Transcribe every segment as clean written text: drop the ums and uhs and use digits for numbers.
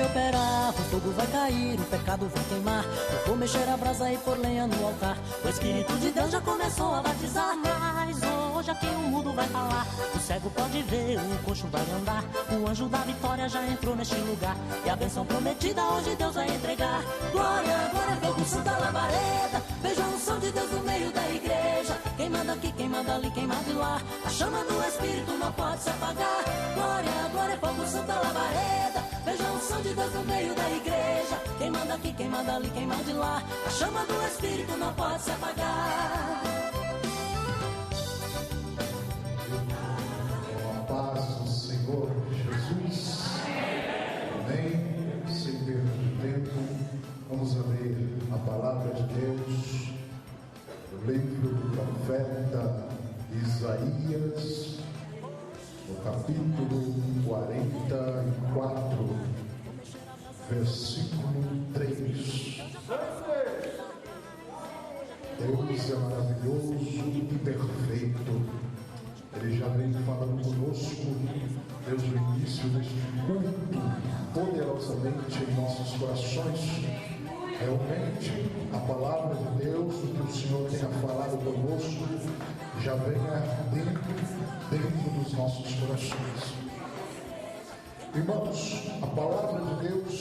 operar, o fogo vai cair, o pecado vai queimar. Eu vou mexer a brasa e pôr lenha no altar. O Espírito de Deus já começou a batizar. Mas hoje aqui o mudo vai falar. O cego pode ver, o coxo vai andar. O anjo da vitória já entrou neste lugar. E a bênção prometida hoje Deus vai entregar. Glória, glória, fogo, santa labareda. Veja a unção de Deus no meio da igreja. Quem manda aqui, quem manda ali, quem manda lá. A chama do Espírito não pode se apagar. Glória, glória, fogo, santa labareda. Veja a unção de Deus no meio da igreja. Quem manda aqui, quem manda ali, quem manda lá. A chama do Espírito não pode se apagar. Com a paz do Senhor Jesus. Amém. Sem perder tempo, vamos a ler a palavra de Deus no livro do profeta Isaías, no capítulo 44, versículo 3. Deus é maravilhoso e perfeito. Ele já vem falando conosco desde o início deste culto, poderosamente em nossos corações. Realmente, a palavra de Deus, o que o Senhor tenha falado conosco, já vem dentro dos nossos corações. Irmãos, a palavra de Deus,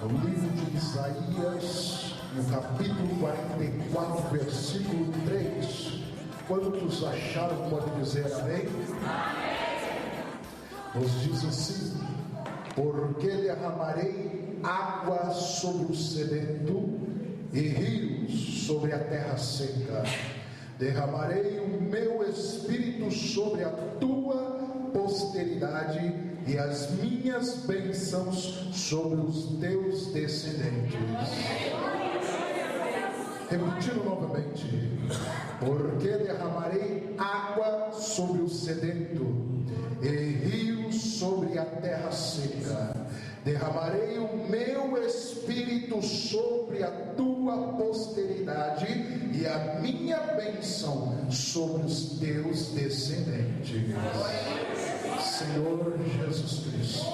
no livro de Isaías, no capítulo 44, versículo 3, quantos acharam, pode dizer amém? Amém. Nos diz assim: porque derramarei água sobre o sedento e rios sobre a terra seca. Derramarei o meu espírito sobre a tua posteridade e as minhas bênçãos sobre os teus descendentes. Repetindo novamente: porque derramarei água sobre o sedento e rios sobre a terra seca. Derramarei o meu espírito sobre a tua posteridade e a minha bênção sobre os teus descendentes. Senhor Jesus Cristo,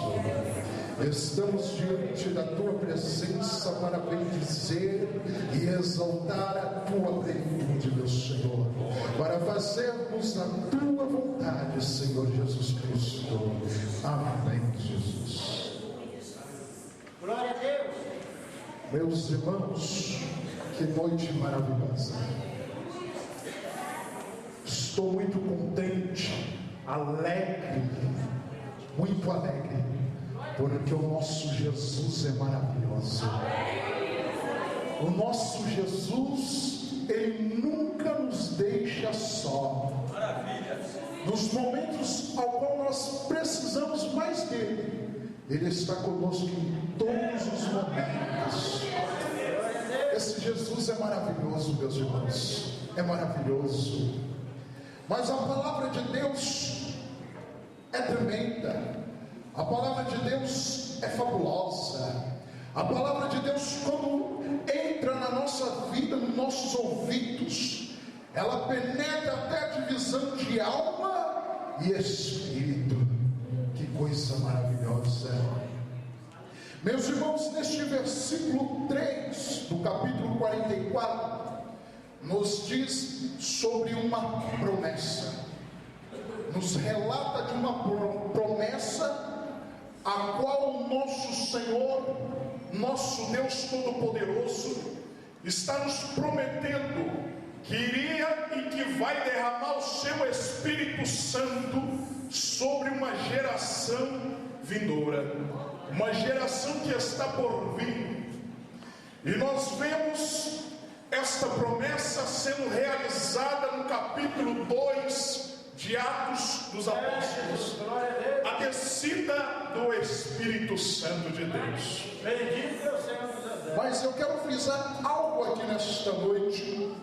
estamos diante da tua presença para bendizer e exaltar a tua plenitude, meu Senhor, para fazermos a tua vontade, Senhor Jesus Cristo. Amém, Jesus. Glória a Deus. Meus irmãos, que noite maravilhosa. Estou muito contente, alegre, muito alegre, porque o nosso Jesus é maravilhoso. O nosso Jesus, Ele nunca nos deixa só. Nos momentos ao qual nós precisamos mais dele, Ele está conosco em todos os momentos. Esse Jesus é maravilhoso, meus irmãos. É maravilhoso. Mas a palavra de Deus é tremenda. A palavra de Deus é fabulosa. A palavra de Deus, quando entra na nossa vida, nos nossos ouvidos, ela penetra até a divisão de alma e espírito. Que coisa maravilhosa. Meus irmãos, neste versículo 3 do capítulo 44, nos diz sobre uma promessa. Nos relata de uma promessa a qual o nosso Senhor, nosso Deus Todo-Poderoso, está nos prometendo que iria e que vai derramar o seu Espírito Santo sobre uma geração vindoura, uma geração que está por vir. E nós vemos esta promessa sendo realizada no capítulo 2 de Atos dos Apóstolos, a descida do Espírito Santo de Deus. Bendito é o Senhor. Mas eu quero frisar algo aqui nesta noite,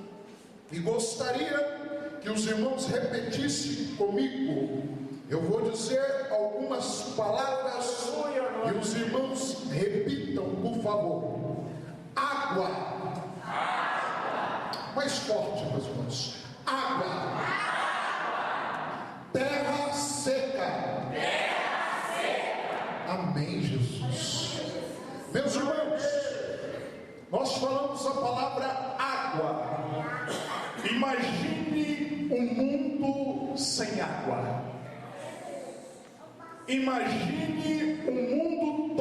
e gostaria que os irmãos repetissem comigo. Eu vou dizer algumas palavras e os irmãos repitam, por favor. Água. Mais forte, meus irmãos. Água. Terra seca. Amém, Jesus. Meus irmãos, nós falamos a palavra água. Imagine um mundo sem água. Imagine o mundo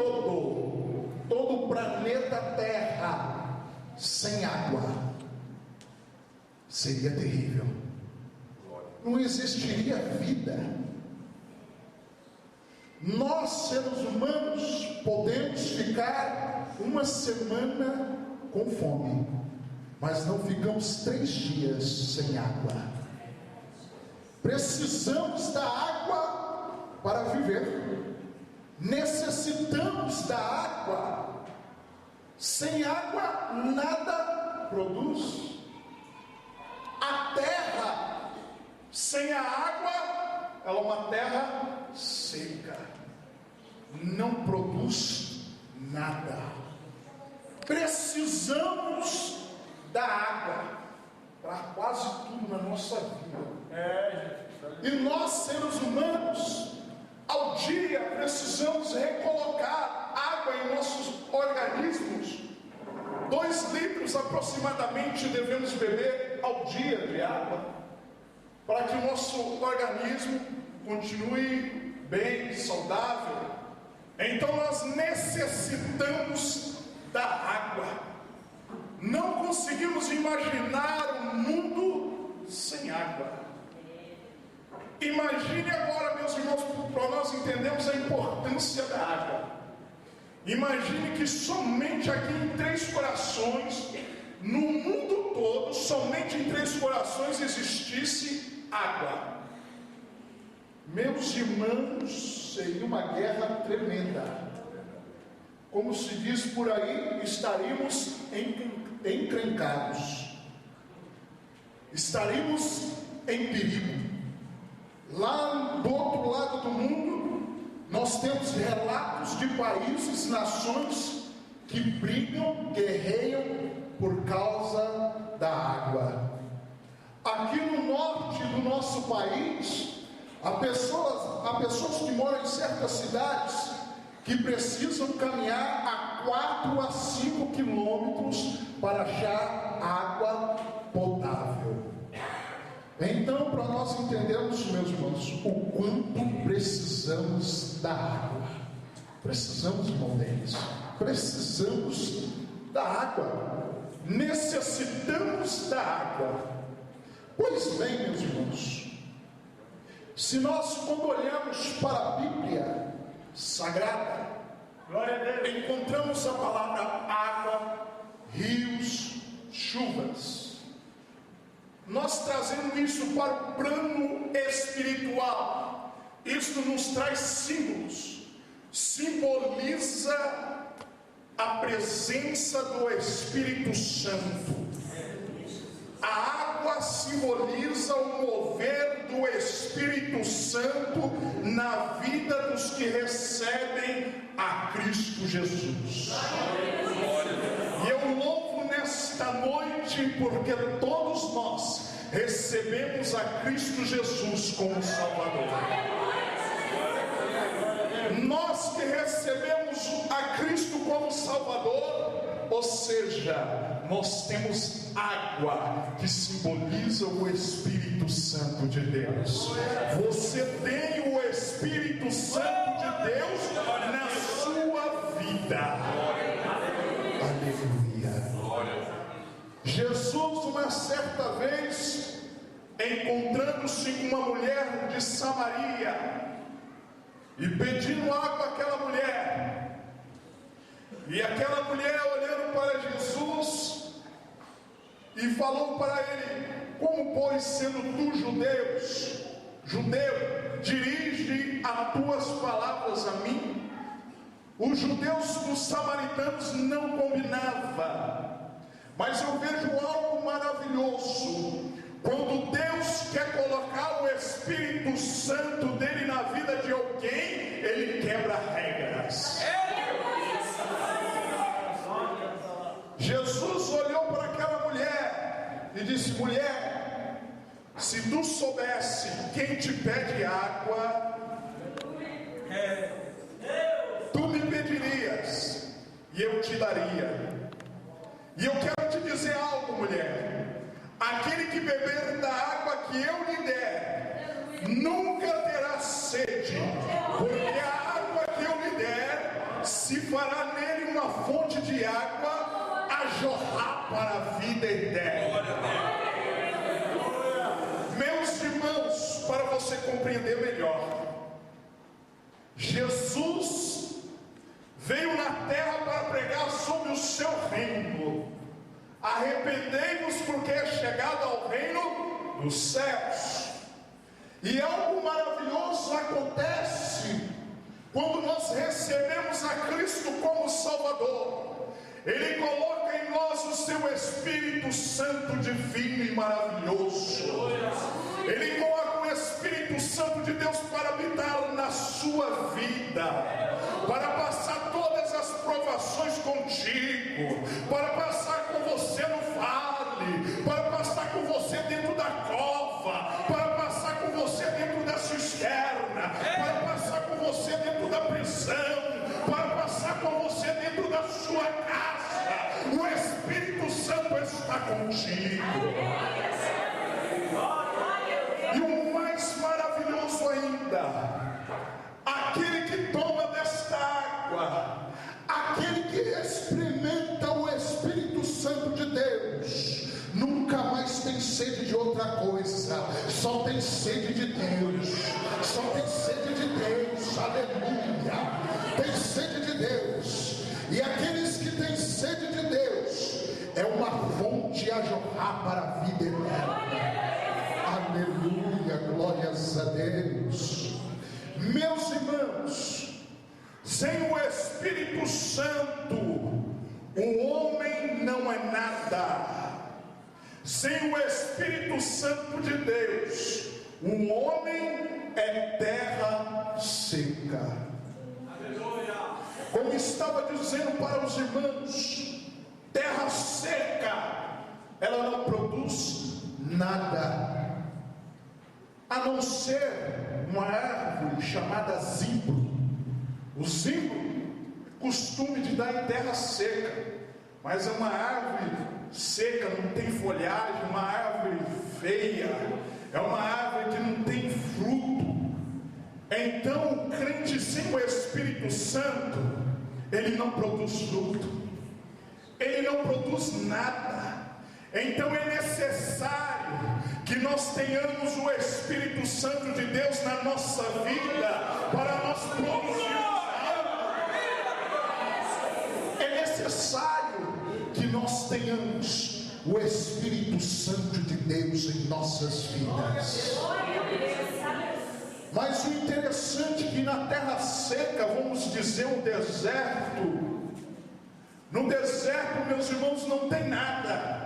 todo o planeta Terra sem água. Seria terrível. Não existiria vida. Nós, seres humanos, podemos ficar uma semana com fome, mas não ficamos 3 dias sem água. Precisamos da água para viver. Necessitamos da água. Sem água nada produz. A terra sem a água, ela é uma terra seca, não produz nada. Precisamos da água para quase tudo na nossa vida. E nós, seres humanos, ao dia precisamos recolocar água em nossos organismos. 2 litros aproximadamente devemos beber ao dia de água, para que o nosso organismo continue bem, saudável. Então nós necessitamos da água. Não conseguimos imaginar um mundo sem água. Imagine agora, meus irmãos, para nós entendermos a importância da água. Imagine que somente aqui em 3 Corações, no mundo todo, somente em 3 Corações existisse água. Meus irmãos, seria uma guerra tremenda. Como se diz por aí, estaríamos encrencados. Estaríamos em perigo. Lá do outro lado do mundo, nós temos relatos de países, nações que brigam, guerreiam por causa da água. Aqui no norte do nosso país, há pessoas que moram em certas cidades que precisam caminhar a 4 a 5 quilômetros para achar água potável. Então, para nós entendermos, meus irmãos, o quanto precisamos da água. Precisamos, irmão deles, precisamos da água. Necessitamos da água. Pois bem, meus irmãos, se nós, quando olhamos para a Bíblia Sagrada, encontramos a palavra água, rios, chuvas. Nós trazendo isso para o plano espiritual, isto nos traz símbolos, simboliza a presença do Espírito Santo. A água simboliza o mover do Espírito Santo na vida dos que recebem a Cristo Jesus. E eu louvo nesta noite porque todos nós recebemos a Cristo Jesus como Salvador. Nós que recebemos a Cristo como Salvador, ou seja, nós temos água que simboliza o Espírito Santo de Deus. Você tem o Espírito Santo de Deus na sua vida. Aleluia. Jesus, uma certa vez, encontrando-se com uma mulher de Samaria e pedindo água àquela mulher, e aquela mulher olhando para Jesus e falou para ele: como pois, sendo tu judeu, dirige as tuas palavras a mim? Os judeus com os samaritanos não combinava. Mas eu vejo algo maravilhoso. Quando Deus quer colocar o Espírito Santo dele na vida de alguém, ele quebra regras. Jesus olhou para aquela mulher e disse: mulher, se tu soubesse quem te pede água, tu me pedirias, e eu te daria. E eu quero te dizer algo, mulher: aquele que beber da água que eu lhe der, nunca terá sede, porque a água que eu lhe der, se fará nele uma fonte de água a jorrar para a vida eterna. Meus irmãos, para você compreender melhor, Jesus veio na terra para pregar sobre o seu reino. Arrependei-vos, porque é chegado ao reino dos céus. E algo maravilhoso acontece quando nós recebemos a Cristo como Salvador. Ele coloca em nós o seu Espírito Santo divino e maravilhoso. Ele coloca o Espírito Santo de Deus para habitar na sua vida, para passar todas as provações contigo, para passar com você no vale, para passar com você dentro da cova, para passar com você dentro da cisterna, para passar com você dentro da prisão, para passar com você dentro da sua casa. O Espírito Santo está contigo. E o mais maravilhoso ainda, aquele que toma desta água, aquele que experimenta o Espírito Santo de Deus, nunca mais tem sede de outra coisa, só tem sede de Deus, só tem sede de Deus, aleluia, tem sede de Deus. E aqueles que têm sede de Deus, é uma fonte a jorrar para a vida eterna. Aleluia, glórias a Deus. Meus irmãos, sem o Espírito Santo, o homem não é nada. Sem o Espírito Santo de Deus, o homem é terra seca. Como estava dizendo para os irmãos, terra seca, ela não produz nada, a não ser uma árvore chamada zimbro. O zimbro é costume de dar em terra seca, mas é uma árvore seca, não tem folhagem, uma árvore feia, é uma árvore que não tem fruto. Então o crente sem o Espírito Santo, ele não produz fruto, ele não produz nada. Então é necessário que nós tenhamos o Espírito Santo de Deus na nossa vida, para nós produzirmos algo. É necessário que nós tenhamos o Espírito Santo de Deus em nossas vidas. Mas o interessante é que na terra seca, vamos dizer o deserto, no deserto, meus irmãos, não tem nada.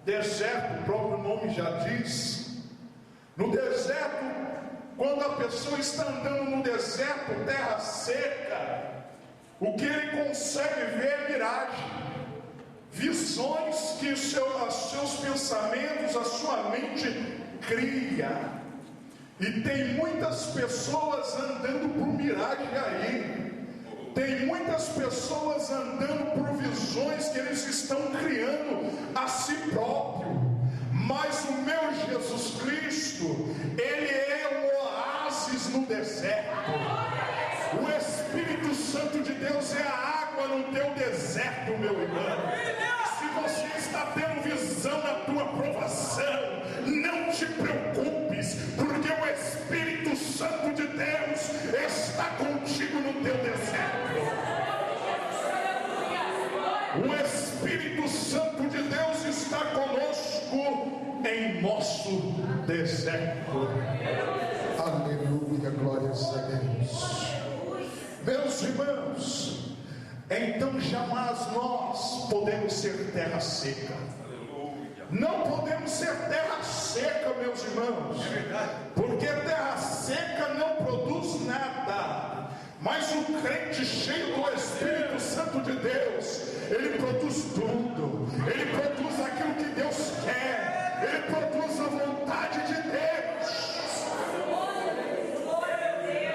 Deserto, o próprio nome já diz. No deserto, quando a pessoa está andando no deserto, terra seca, o que ele consegue ver é miragem, visões que os seus pensamentos, a sua mente cria. E tem muitas pessoas andando por miragem aí. Tem muitas pessoas andando por visões que eles estão criando a si próprio. Mas o meu Jesus Cristo, Ele é um oásis no deserto. O Espírito Santo de Deus é a água no teu deserto, meu irmão. Se você está tendo visão na tua provação, não te preocupes, porque o Espírito Santo de Deus está contigo no teu deserto. O Espírito Santo de Deus está conosco em nosso deserto. Aleluia, glórias a Deus. Meus irmãos, então jamais nós podemos ser terra seca. Não podemos ser terra seca, meus irmãos, porque terra seca não produz nada. Mas o crente cheio do Espírito Santo de Deus, ele produz tudo. Ele produz aquilo que Deus quer. Ele produz a vontade de Deus.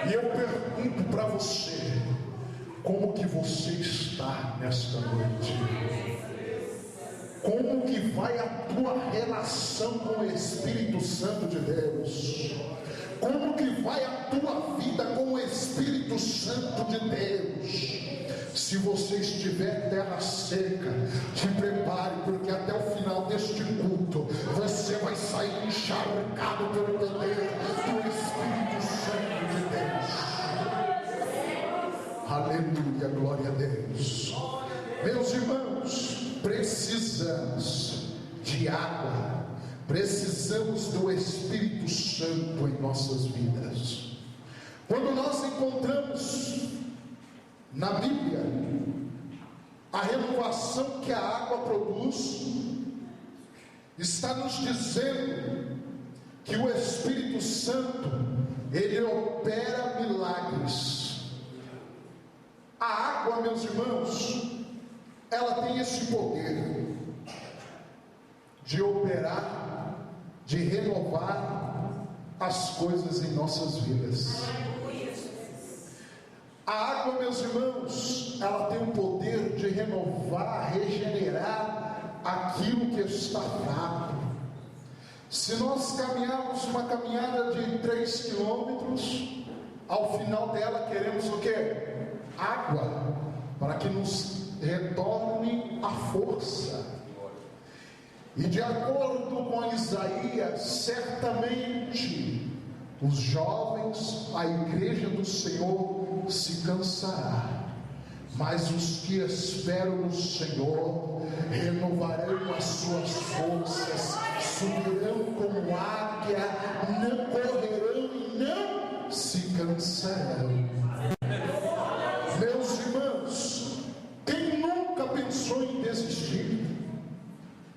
E eu pergunto para você, como que você está nesta noite? Como que vai a tua relação com o Espírito Santo de Deus? Como que vai a tua vida com o Espírito Santo de Deus? Se você estiver terra seca, te prepare, porque até o final deste culto você vai sair encharcado pelo poder do Espírito Santo de Deus. Aleluia, glória a Deus. Meus irmãos, precisamos de água, precisamos do Espírito Santo em nossas vidas. Quando nós encontramos na Bíblia a renovação que a água produz, está nos dizendo que o Espírito Santo, ele opera milagres. A água, meus irmãos, ela tem esse poder de operar, de renovar as coisas em nossas vidas. A água, meus irmãos, ela tem o poder de renovar, regenerar aquilo que está fraco. Se nós caminharmos uma caminhada de 3 quilômetros, ao final dela queremos o quê? Água, para que nos retorne a força. E de acordo com Isaías, certamente os jovens, a igreja do Senhor se cansará, mas os que esperam no Senhor renovarão as suas forças, subirão como águia, não correrão e não se cansarão. Meus irmãos, quem nunca pensou em desistir?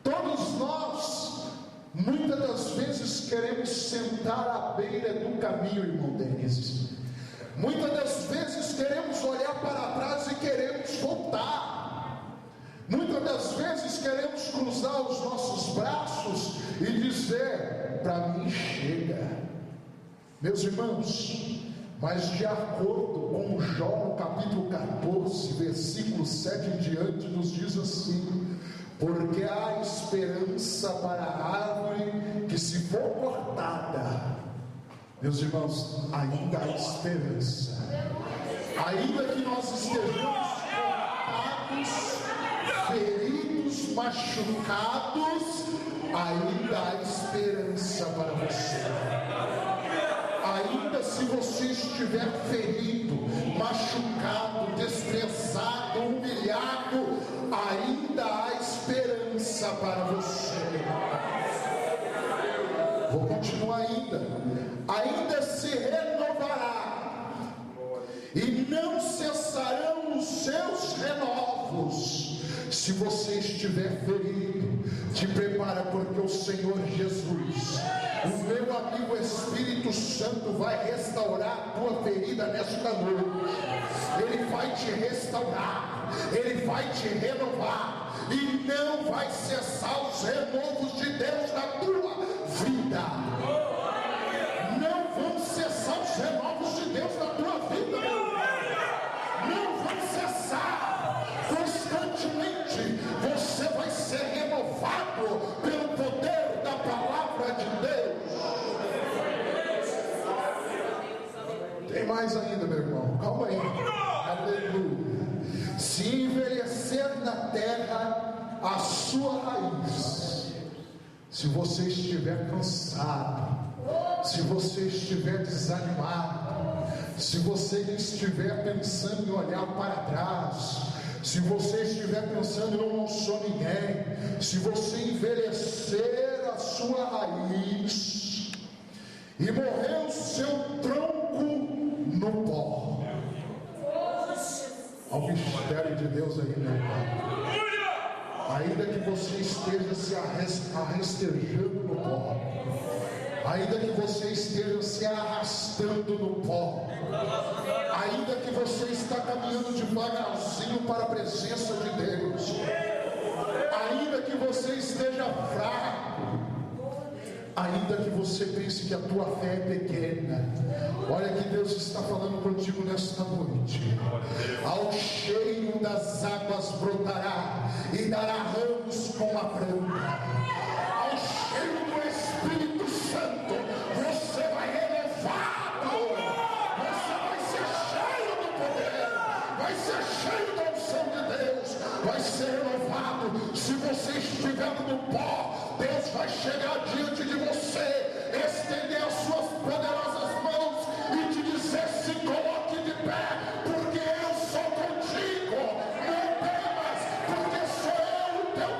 Todos nós, muitas das vezes, queremos sentar à beira do caminho, irmão Denise. Muitas das vezes queremos olhar para trás e queremos voltar. Muitas das vezes queremos cruzar os nossos braços e dizer: para mim chega. Meus irmãos, mas de acordo com Jó, no capítulo 14, versículo 7 em diante, nos diz assim: porque há esperança para a árvore que, se for cortada, meus irmãos, ainda há esperança. Ainda que nós estejamos cortados, feridos, machucados, ainda há esperança para você. Ainda se você estiver ferido, machucado, desprezado, humilhado, ainda há esperança para você. Vou continuar ainda se renovará, e não cessarão os seus renovos. Se você estiver ferido, te prepara, porque o Senhor Jesus, o meu amigo Espírito Santo, vai restaurar a tua ferida nesta noite. Ele vai te restaurar, ele vai te renovar, e não vai cessar os renovos de Deus na tua vida. Não vão cessar os renovos de Deus na tua vida. Não vão cessar. Constantemente você vai ser renovado pelo poder da palavra de Deus. Tem mais ainda, meu irmão. Calma aí. Aleluia. Se envelhecer na terra a sua raiz, se você estiver cansado, se você estiver desanimado, se você estiver pensando em olhar para trás, se você estiver pensando eu não sou ninguém, se você envelhecer a sua raiz e morrer o seu tronco no pó. Há um mistério de Deus aí, meu irmão. Ainda que você esteja se arrastejando no pó, ainda que você esteja se arrastando no pó, ainda que você está caminhando devagarzinho para a presença de Deus, ainda que você esteja fraco, Ainda que você pense que a tua fé é pequena, olha que Deus está falando contigo nesta noite. Ao cheiro das águas brotará e dará ramos com a branca. Ao cheiro do Espírito Santo você vai elevado, você vai ser cheio do poder, vai ser cheio da unção de Deus, vai ser elevado. Se você estiver no pó, Deus vai chegar diante de você, estender as suas poderosas mãos e te dizer: se coloque de pé, porque eu sou contigo. Não temas, porque sou eu o teu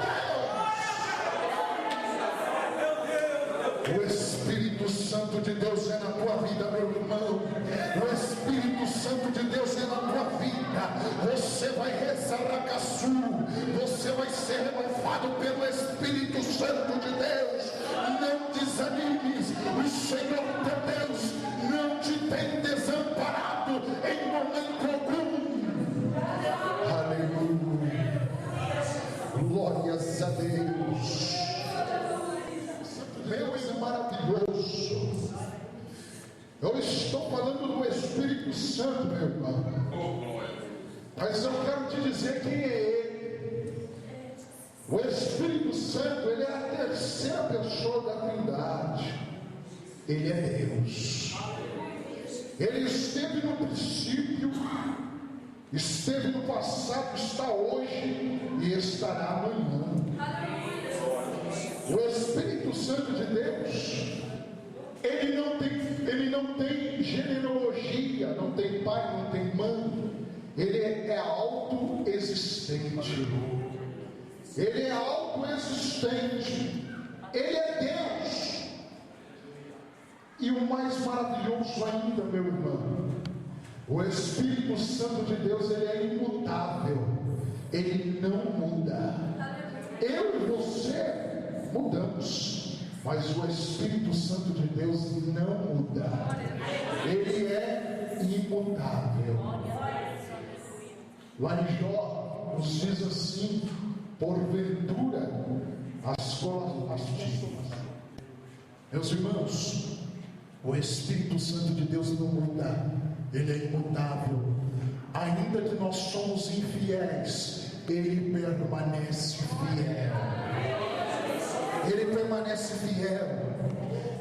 Deus. O Espírito Santo de Deus é na tua vida, meu irmão. O Espírito Santo de Deus é na tua vida. Você vai resarracaçu, você vai ser renovado pelo Espírito Santo de Deus. Não desanimes, o Senhor teu Deus não te tem desamparado em momento algum. Aleluia, glórias a Deus. Deus é maravilhoso. Eu estou falando do Espírito Santo, meu irmão, mas eu quero te dizer quem é Ele. O Espírito Santo, Ele é a terceira pessoa da Trindade. Ele é Deus. Ele esteve no princípio, esteve no passado, está hoje e estará amanhã. O Espírito Santo de Deus, ele não tem genealogia, não tem pai, não tem mãe. Ele é autoexistente. Ele é autoexistente. Ele é Deus. E o mais maravilhoso ainda, meu irmão, o Espírito Santo de Deus, ele é imutável. Ele não muda. Eu e você mudamos, mas o Espírito Santo de Deus não muda. Ele é imutável. Lá em Jó nos diz assim: porventura as colas lastivas. Meus irmãos, o Espírito Santo de Deus não muda. Ele é imutável. Ainda que nós somos infiéis, Ele permanece fiel. Ele permanece fiel.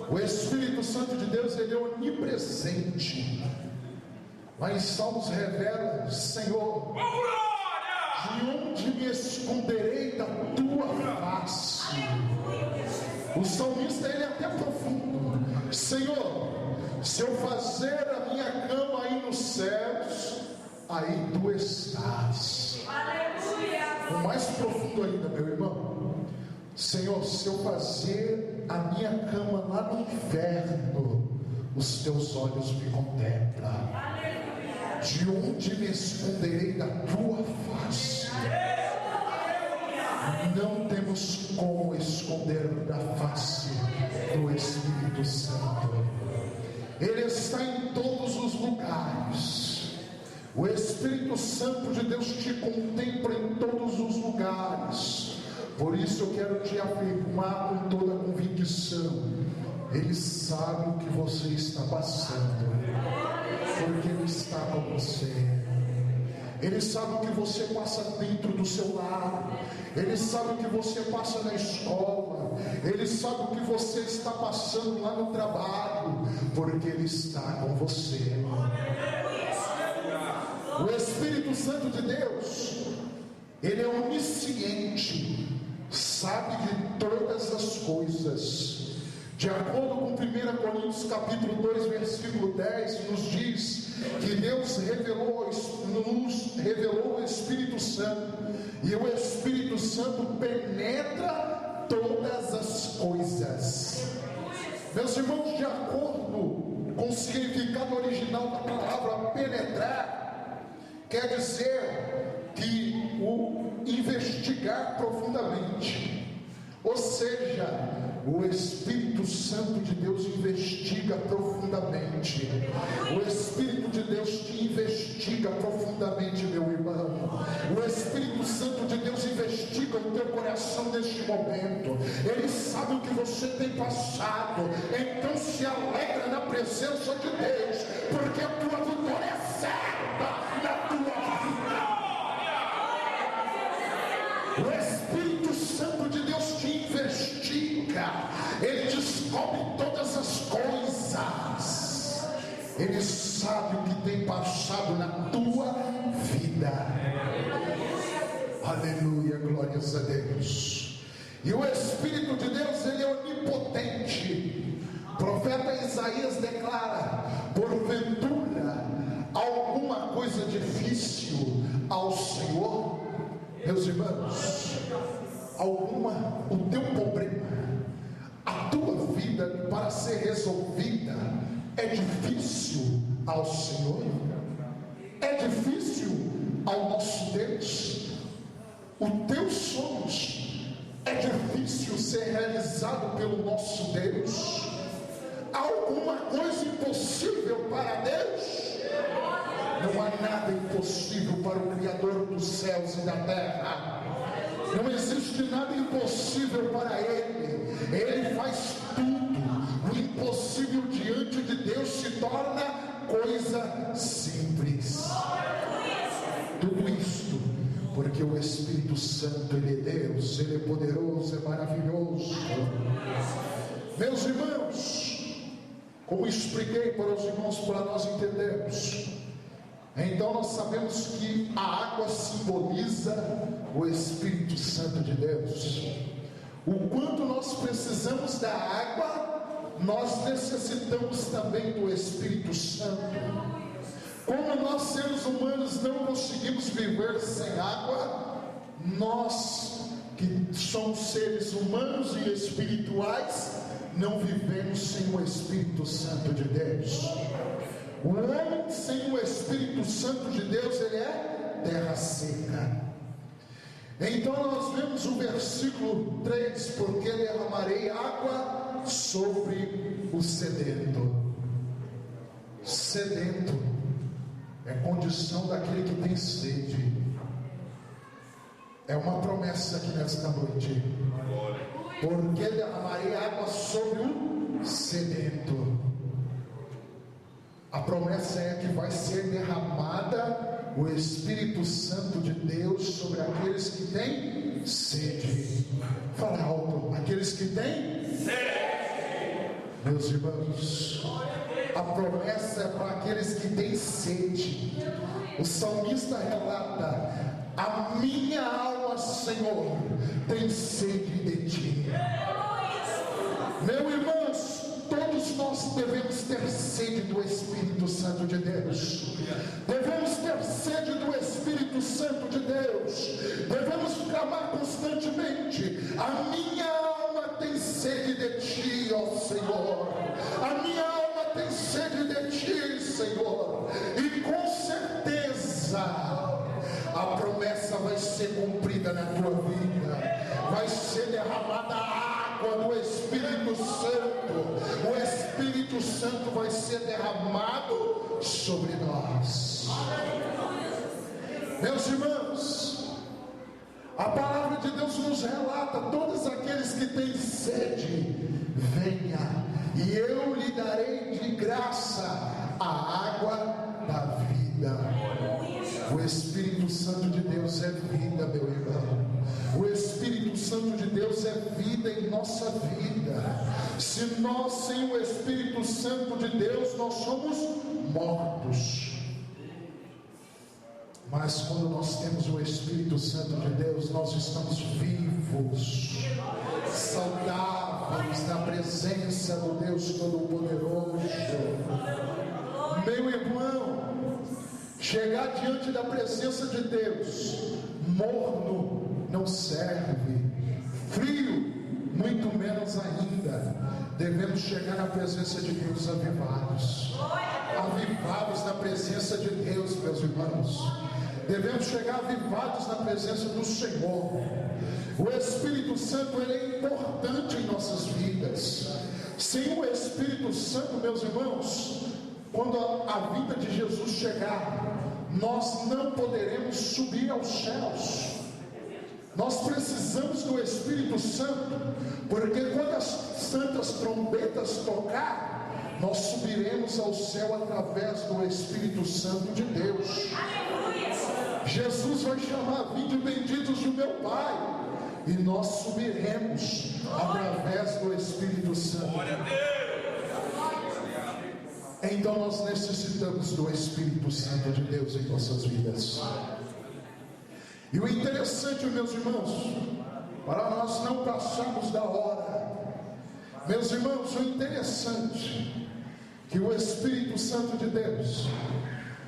O Espírito Santo de Deus, ele é onipresente. Lá em Salmos revela: Senhor, de onde me esconderei da tua face? O salmista, ele é até profundo: Senhor, se eu fazer a minha cama aí nos céus, aí tu estás. O mais profundo ainda, meu irmão: Senhor, se eu fazer a minha cama lá no inferno, os teus olhos me contemplam. De onde me esconderei da tua face? Não temos como esconder da face do Espírito Santo. Ele está em todos os lugares. O Espírito Santo de Deus te contempla em todos os lugares. Por isso eu quero te afirmar com toda a convicção: Ele sabe o que você está passando, porque Ele está com você. Ele sabe o que você passa dentro do seu lar. Ele sabe o que você passa na escola. Ele sabe o que você está passando lá no trabalho, porque Ele está com você. O Espírito Santo de Deus, Ele é onisciente, sabe de todas as coisas. De acordo com 1 Coríntios capítulo 2, versículo 10, nos diz que Deus nos revelou o Espírito Santo, e o Espírito Santo penetra todas as coisas. Meus irmãos, de acordo com o significado original da palavra penetrar, quer dizer que o investigar profundamente. Ou seja, o Espírito Santo de Deus investiga investiga profundamente. O Espírito de Deus te investiga profundamente, meu irmão. O Espírito Santo de Deus investiga o teu coração neste momento. Ele sabe o que você tem passado. Então se alegra na presença de Deus, porque a tua vitória é certa na tua vida. O Espírito Santo de Deus te investiga. Ele descobre todas as coisas. Ele sabe o que tem passado na tua vida. Aleluia, glórias a Deus. E o Espírito de Deus, ele é onipotente. O profeta Isaías declara: porventura alguma coisa difícil ao Senhor? Meus irmãos, o teu problema, a tua vida para ser resolvida é difícil ao Senhor? É difícil ao nosso Deus? Os teus sonhos é difícil ser realizado pelo nosso Deus? Há alguma coisa impossível para Deus? Não há nada impossível para o Criador dos céus e da terra. Não existe nada impossível para Ele. Ele faz tudo. O impossível diante de Deus se torna coisa simples. Tudo isto porque o Espírito Santo, Ele é Deus, Ele é poderoso, é maravilhoso. Meus irmãos, como expliquei para os irmãos, para nós entendermos, então nós sabemos que a água simboliza o Espírito Santo de Deus. O quanto nós precisamos da água, nós necessitamos também do Espírito Santo. Como nós seres humanos não conseguimos viver sem água, nós que somos seres humanos e espirituais, não vivemos sem o Espírito Santo de Deus. O homem sem o Espírito Santo de Deus, ele é terra seca. Então nós vemos o versículo 3: porque derramarei água sobre o sedento. Sedento é condição daquele que tem sede. É uma promessa aqui nesta noite. Porque derramarei água sobre o sedento. A promessa é que vai ser derramada o Espírito Santo de Deus sobre aqueles que têm sede. Fala alto: aqueles que têm sede. Meus irmãos, a promessa é para aqueles que têm sede. O salmista relata: a minha alma, Senhor, tem sede de ti. Meu irmãos, todos nós devemos ter sede do Espírito Santo de Deus. Devemos ter sede do Espírito Santo de Deus. Devemos clamar constantemente: a minha alma tem sede de ti, ó Senhor. A minha alma tem sede de ti, Senhor. E com certeza a promessa vai ser cumprida na tua vida. Vai ser derramada a água do Espírito Santo. O Espírito Santo vai ser derramado sobre nós. Meus irmãos, a palavra de Deus nos relata: todos aqueles que têm sede, venha, e eu lhe darei de graça a água da vida. O Espírito Santo de Deus é vida, meu irmão. O Espírito Santo de Deus é vida em nossa vida. Se nós sem o Espírito Santo de Deus, nós somos mortos. Mas quando nós temos o Espírito Santo de Deus, nós estamos vivos, saudáveis na presença do Deus Todo-Poderoso. Meu irmão, chegar diante da presença de Deus morno não serve, frio muito menos ainda. Devemos chegar na presença de Deus avivados na presença de Deus, meus irmãos. Devemos chegar avivados na presença do Senhor. O Espírito Santo, ele é importante em nossas vidas. Sem o Espírito Santo, meus irmãos, quando a vinda de Jesus chegar, nós não poderemos subir aos céus. Nós precisamos do Espírito Santo, porque quando as santas trombetas tocar, nós subiremos ao céu através do Espírito Santo de Deus. Jesus vai chamar: vinde benditos do meu Pai, e nós subiremos através do Espírito Santo. Então nós necessitamos do Espírito Santo de Deus em nossas vidas. E o interessante, meus irmãos, para nós não passarmos da hora, meus irmãos, o interessante que o Espírito Santo de Deus,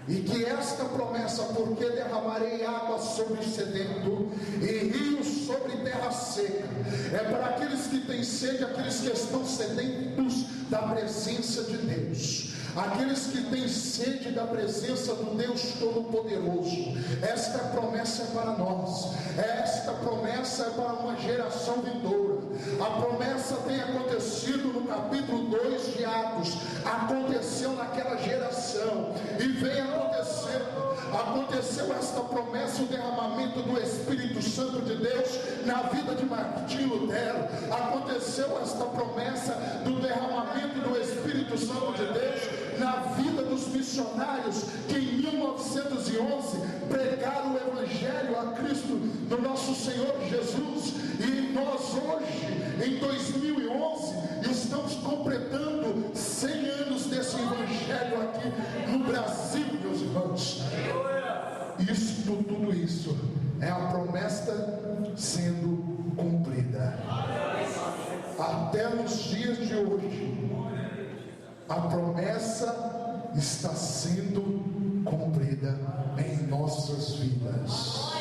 e que esta promessa: porque derramarei água sobre o sedento e rios sobre terra seca, é para aqueles que têm sede, aqueles que estão sedentos da presença de Deus, aqueles que têm sede da presença do Deus Todo-Poderoso. Esta promessa é para nós, esta promessa é para uma geração vindoura. A promessa tem acontecido no capítulo 2 de Atos, aconteceu naquela geração e vem acontecendo. Aconteceu esta promessa, o derramamento do Espírito Santo de Deus na vida de Martinho Lutero. Aconteceu esta promessa do derramamento do Espírito Santo de Deus na vida dos missionários que em 1911 pregaram o Evangelho a Cristo, no nosso Senhor Jesus. E nós hoje, em 2011, estamos completando 100 anos desse Evangelho aqui no Brasil, meus irmãos. Tudo isso é a promessa sendo cumprida. Até nos dias de hoje, a promessa está sendo cumprida em nossas vidas.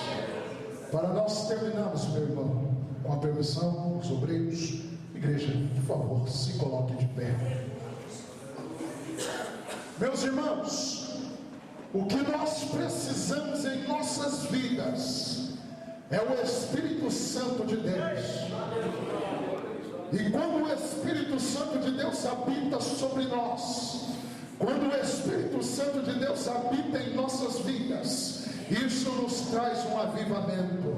Para nós terminarmos, meu irmão, com a permissão dos obreiros, igreja, por favor, se coloque de pé. Meus irmãos, o que nós precisamos em nossas vidas é o Espírito Santo de Deus. E quando o Espírito Santo de Deus habita sobre nós, quando o Espírito Santo de Deus habita em nossas vidas, isso nos traz um avivamento.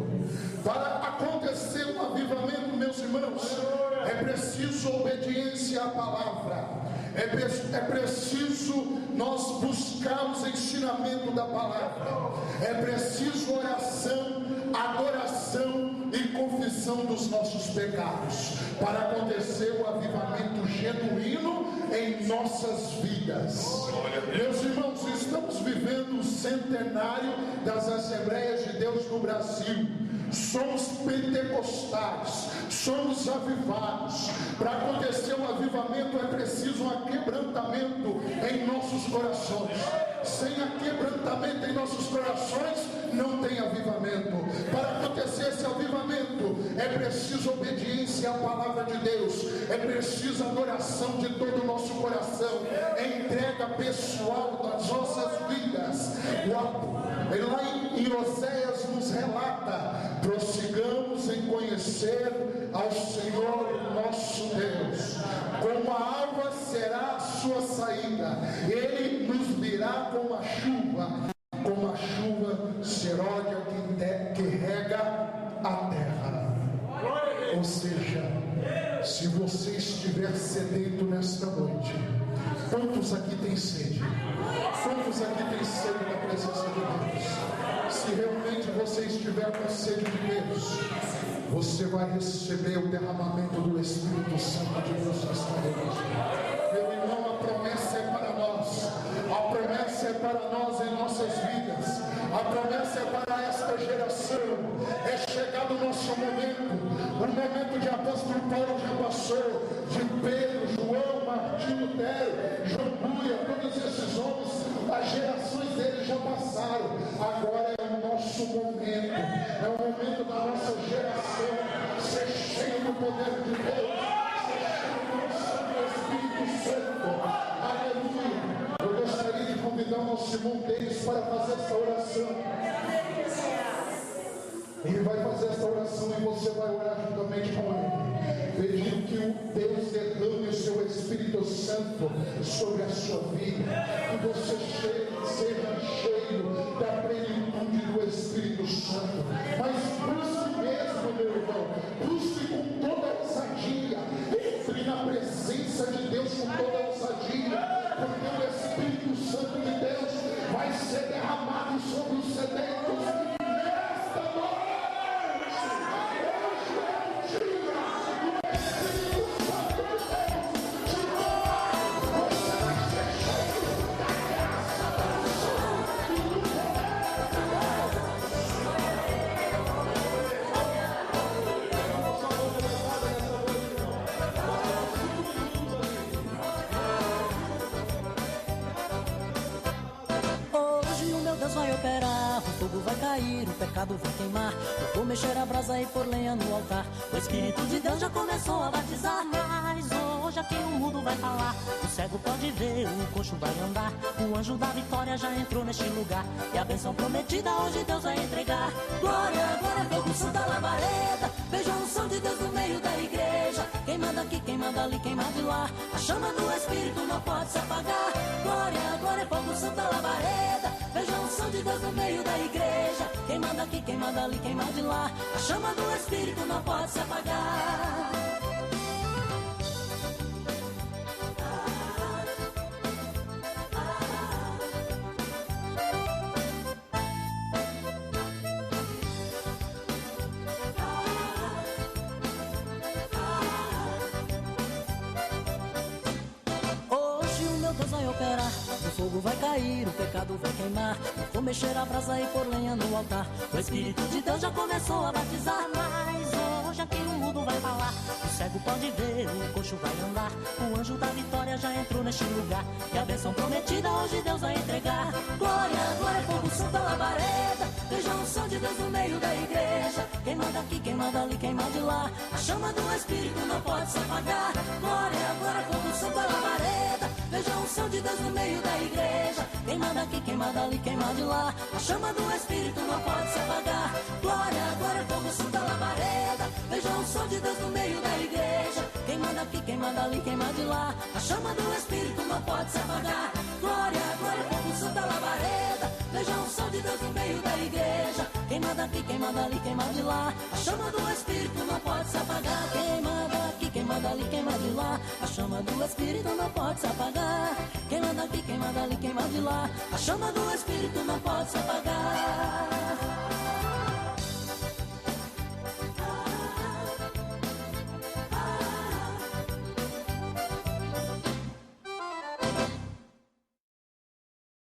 Para acontecer um avivamento, meus irmãos, é preciso obediência à palavra. É preciso nós buscarmos o ensinamento da palavra. É preciso oração, adoração e confissão dos nossos pecados para acontecer o avivamento genuíno em nossas vidas. Meus irmãos, estamos vivendo o centenário das Assembleias de Deus no Brasil. Somos pentecostais, somos avivados. Para acontecer um avivamento é preciso um aquebrantamento em nossos corações. Sem aquebrantamento em nossos corações não tem avivamento. Para acontecer esse avivamento é preciso obediência à palavra de Deus, é preciso adoração de todo o nosso coração, entrega pessoal das nossas vidas. Lá em Oséias nos relata: prossigamos em conhecer ao Senhor nosso Deus. Como a alva será a sua saída, Ele nos virá como a chuva seródia que rega a terra. Ou seja, se você estiver sedento nesta noite, quantos aqui têm sede? Quantos aqui têm sede da presença de Deus? Se realmente você estiver com sede de Deus, você vai receber o derramamento do Espírito Santo de Deus nesta noite. Meu irmão, a promessa é para nós. A promessa é para nós em nossas vidas. A promessa é para esta geração. É chegado o nosso momento. O momento de apóstolo Paulo já passou. De Pedro, João, Martinho Lutero, João Buia, todos esses homens, as gerações deles já passaram. Agora é o nosso momento. É o momento da nossa geração ser cheio do poder de Deus, ser cheio do Espírito Santo. Aleluia. Eu gostaria de convidar o nosso irmão Denis para fazer essa oração. Ele vai fazer essa oração e você vai orar juntamente com ele, pedindo que o Deus derrame o seu Espírito Santo sobre a sua vida, que você seja cheio da plenitude do Espírito Santo. Mas busque mesmo, meu irmão, busque com toda a ousadia, entre na presença de Deus com toda a ousadia, porque o Espírito Santo de Deus vai ser derramado sobre os sedentos nesta noite. Vai operar, o fogo vai cair, o pecado vai queimar. Eu vou mexer a brasa e pôr lenha no altar. O Espírito de Deus já começou a batizar. Mas hoje aqui o mudo vai falar. O cego pode ver, o coxo vai andar. O anjo da vitória já entrou neste lugar. E a bênção prometida hoje Deus vai entregar. Glória, glória, fogo, santa labareda. Veja a unção de Deus no meio da igreja. Quem manda aqui, quem manda ali, quem manda de lá. A chama do Espírito não pode se apagar. Glória, glória, fogo, santa labareda. Veja a unção de Deus no meio da igreja. Quem manda aqui, quem manda ali, quem manda de lá. A chama do Espírito não pode se apagar. O fogo vai cair, o pecado vai queimar. Eu vou mexer a brasa e pôr lenha no altar. O Espírito de Deus já começou a batizar. Mas hoje aqui o mudo vai falar. O cego pode ver, o coxo vai andar. O anjo da vitória já entrou neste lugar. E a bênção prometida hoje Deus vai entregar. Glória, glória, fogo, santa labareda. Veja a unção de Deus no meio da igreja. Quem manda aqui, quem manda ali, quem manda de lá. A chama do Espírito não pode se apagar. Glória, glória, fogo, santa labareda. Veja a unção de Deus no meio da igreja. Quem manda aqui, quem manda ali, quem manda de lá. A chama do Espírito não pode se apagar. Glória, glória, fogo, santa labareda. Veja a unção de Deus no meio da igreja. Quem manda aqui, quem manda ali, quem manda de lá. A chama do Espírito não pode se apagar. Glória, glória, fogo, santa labareda. Veja a unção de Deus no meio da igreja. Quem manda aqui, quem manda ali, quem manda de lá. A chama do Espírito não pode se apagar. Quem manda aqui, quem manda ali, quem manda de lá. A chama do Espírito não pode se apagar. Quem manda aqui, quem manda ali, quem manda de lá. A chama do Espírito não pode se apagar.